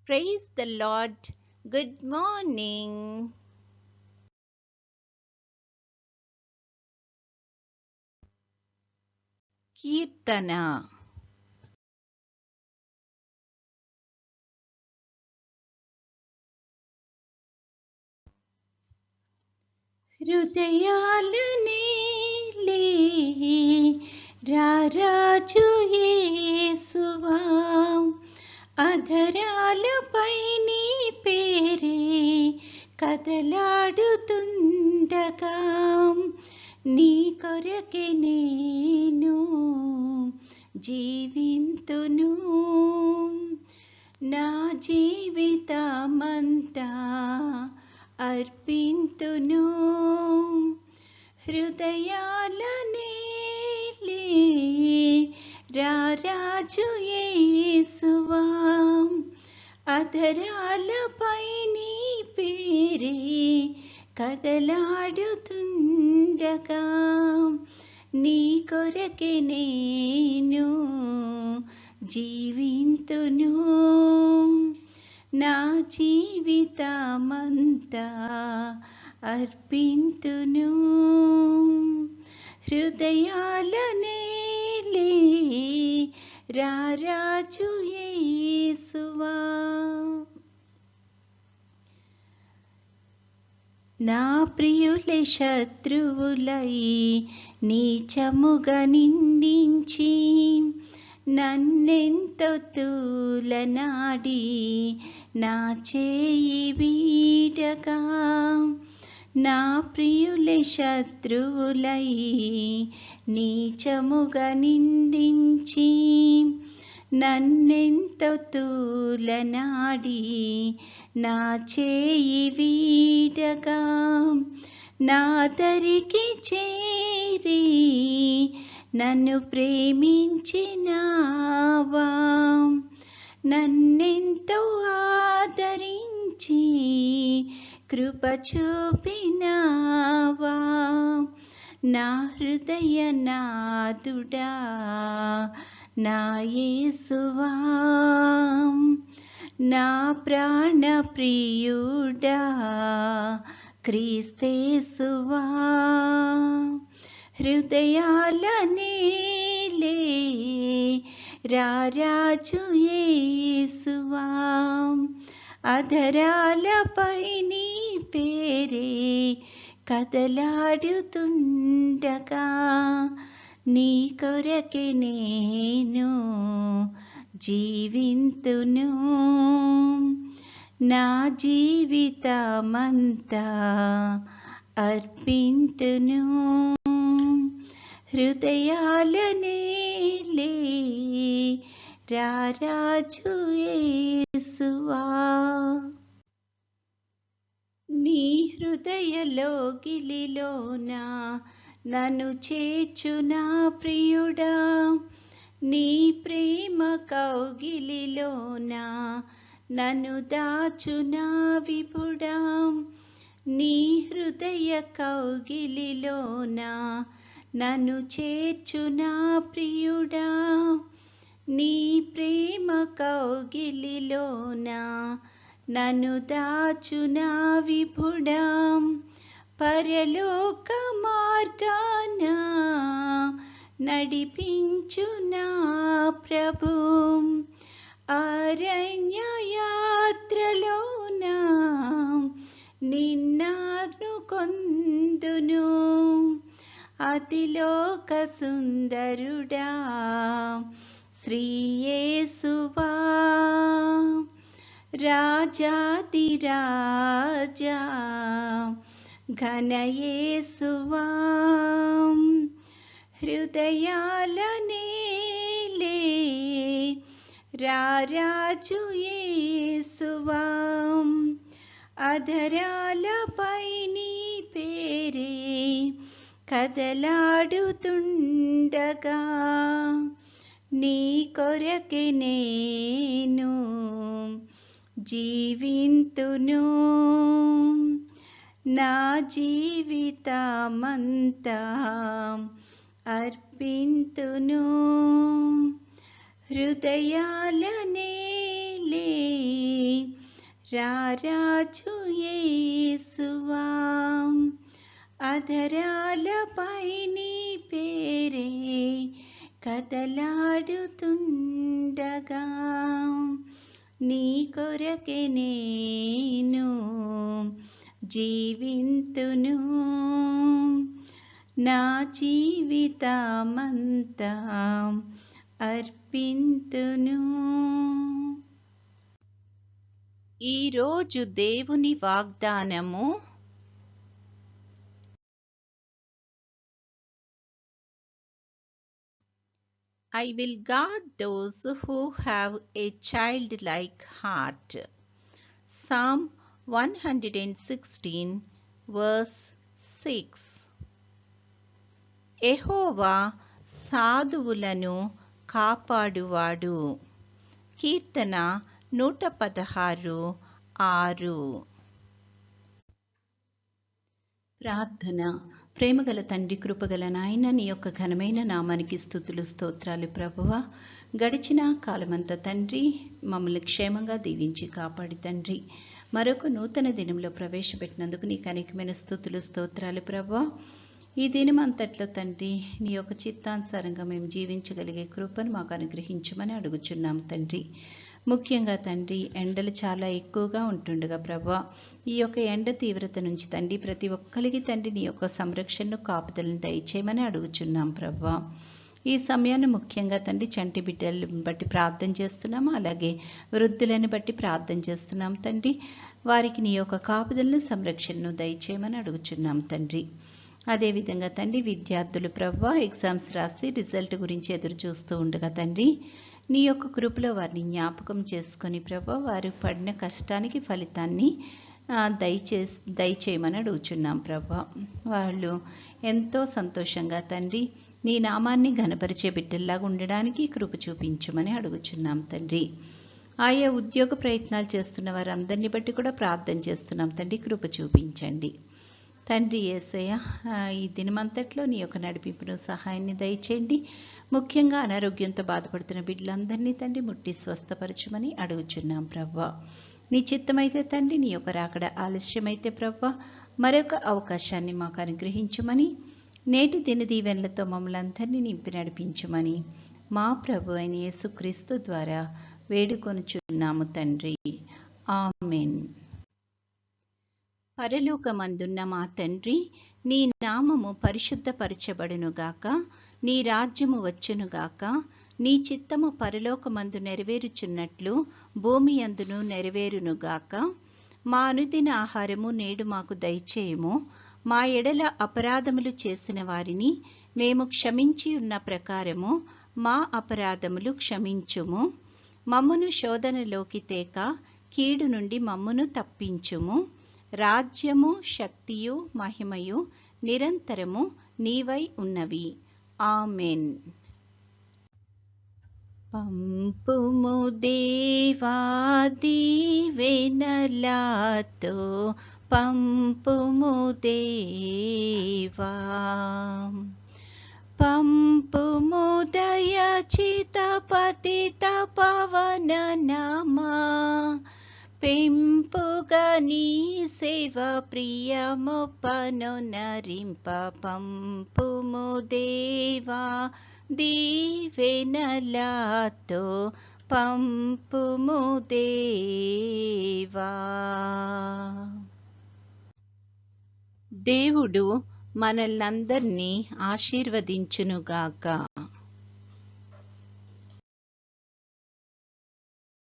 Praise the Lord. Good morning. Kirtana. హృదయాలనే రారాజు యేసువా, అధరాలపై నీ పేరే కదలాడుతుండగా, నీ కొరకే నేను జీవింతును. నా జీవితమంతా అర్పింతును. హృదయాలనే రారాజు యేసువా, అధరాలపై నీ పేరే కదలాడుతుండగా, నీ కొరకే నేను జీవింతును. నా జీవితమంతా అర్పింతును. హృదయాలనే రారాజు యేసువా. నా ప్రియులే శత్రువులై నీచముగా నిందించి, నన్నెంతో తూలనాడి నా చేయి వీడగా, నా ప్రియులే శత్రువులై నీచముగా నిందించి, నన్నెంతో తూలనాడి నా చేయి వీడగా, నా దరికి చేరి నన్ను ప్రేమించినావా, నన్నెంతో ఆదరించి కృప చూపినావా. నా హృదయ నాదుడా నా యేసువా, నా ప్రాణ ప్రియుడా క్రీస్తేసువా. హృదయాలనే రారాజు యేసువా, అధరాలపై నీ పేరే కదలాడుతుండగా, నీ కొరకే నేను జీవింతును. నా జీవితమంతా అర్పింతును. హృదయాలనే రారాజు యేసువా. నీ హృదయలోగిలిలోన నన్ను చేర్చునా ప్రియుడా, నీ ప్రేమ కౌగిలిలోన నన్ను దాచునా విభుడా. నీ హృదయ కౌగిలిలోన నన్ను చేర్చునా ప్రియుడా, నీ ప్రేమ కౌగిలిలోన నన్ను దాచునా విభుడా. పరలోక మార్గాన నడిపించునా ప్రభు, అరణ్య యాత్రలోన నిన్ను కొందును. అతిలోక సుందరుడా శ్రీ యేసువా, రాజాదిరాజా ఘన యేసువా. హృదయాలనే రారాజు యేసువా, అధరాలపై నీ పేరే కదలాడుతుండగా, నీ కొరకే నేను జీవింతును. నా జీవితమంతా అర్పింతును. హృదయాలనే రారాజు యేసువా, అధరాలపై నీ పేరే కదలాడుతుండగా, నీ కొరకే నేను జీవింతును, నా జీవితమంతా అర్పింతును. ఈరోజు దేవుని వాగ్దానము, I will guard those who have a childlike heart. Psalm 116 verse 6. యెహోవా సాధువులను కాపాడువాడు. కీర్తన 116:6. ప్రార్థన. ప్రేమగల తండ్రి, కృపగల నాయన, నీ యొక్క ఘనమైన నామానికి స్తుతులు స్తోత్రాలు ప్రభువా. గడిచిన కాలమంతా తండ్రి మమ్మల్ని క్షేమంగా దీవించి కాపాడి తండ్రి మరొక నూతన దినంలో ప్రవేశపెట్టినందుకు నీకు అనేకమైన స్తుతులు స్తోత్రాలు ప్రభువా. ఈ దినం అంతట్లో తండ్రి నీ యొక్క చిత్తానుసారంగా మేము జీవించగలిగే కృపను మాకు అనుగ్రహించమని అడుగుచున్నాం తండ్రి. ముఖ్యంగా తండ్రి ఎండలు చాలా ఎక్కువగా ఉంటుండగా ప్రభా, ఈ యొక్క ఎండ తీవ్రత నుంచి తండ్రి ప్రతి ఒక్కరికి తండ్రి నీ యొక్క సంరక్షణను కాపుదలను దయచేయమని అడుగుచున్నాం ప్రభా. ఈ సమయాన్ని ముఖ్యంగా తండ్రి చంటి బిడ్డలను బట్టి ప్రార్థన చేస్తున్నాము, అలాగే వృద్ధులను బట్టి ప్రార్థన చేస్తున్నాం తండ్రి. వారికి నీ యొక్క కాపుదలను సంరక్షణను దయచేయమని అడుగుచున్నాం తండ్రి. అదేవిధంగా తండ్రి విద్యార్థులు ప్రభా ఎగ్జామ్స్ రాసి రిజల్ట్ గురించి ఎదురు చూస్తూ ఉండగా తండ్రి నీ యొక్క కృపలో వారిని జ్ఞాపకం చేసుకొని ప్రభా వారు పడిన కష్టానికి ఫలితాన్ని దయచేయమని అడుగుచున్నాం ప్రభా. వాళ్ళు ఎంతో సంతోషంగా తండ్రి నీ నామాన్ని ఘనపరిచే బిడ్డల్లాగా ఉండడానికి కృప చూపించమని అడుగుచున్నాం తండ్రి. ఆయా ఉద్యోగ ప్రయత్నాలు చేస్తున్న వారందరినీ బట్టి కూడా ప్రార్థన చేస్తున్నాం తండ్రి, కృప చూపించండి తండ్రి. యేసయ్య ఈ దినమంతట్లో నీ యొక్క నడిపింపును సహాయాన్ని దయచేయండి. ముఖ్యంగా అనారోగ్యంతో బాధపడుతున్న బిడ్డలందరినీ తండ్రి ముట్టి స్వస్థపరచమని అడుగుచున్నాం ప్రభా. నీ చిత్తమైతే తండ్రి నీ యొక్క రాకడ ఆలస్యమైతే ప్రభా మరొక అవకాశాన్ని మాకు అనుగ్రహించమని, నేటి దిన దీవెనలతో మమ్మల్ని అందరినీ నింపి నడిపించమని మా ప్రభు అయిన యేసుక్రీస్తు ద్వారా వేడుకొనుచున్నాము తండ్రి. ఆమెన్. పరలోకమందున్న మా తండ్రి, నీ నామము పరిశుద్ధపరచబడునుగాక, నీ రాజ్యము వచ్చునుగాక, నీ చిత్తము పరలోకమందు నెరవేరుచున్నట్లు భూమి అందును నెరవేరునుగాక. మా అనుదిన ఆహారము నేడు మాకు దయచేయము. మా ఎడల అపరాధములు చేసిన వారిని మేము క్షమించి ఉన్న ప్రకారము మా అపరాధములు క్షమించుము. మమ్మును శోధనలోకి తేక కీడు నుండి మమ్మును తప్పించుము. రాజ్యము, శక్తియు, మహిమయు నిరంతరము నీవై ఉన్నవి. ఆమెన్. పంపుము దేవా దీవెనలతో, పంపుము దేవా, పంపుము దయచిత పతిత పవన నామా, పెంపుగా నీ సేవ ప్రియముపను నరింప. పంపుము దేవా దీవెనలతో, పంపుము దేవా. దేవుడు మనల్నందరినీ ఆశీర్వదించునుగాక.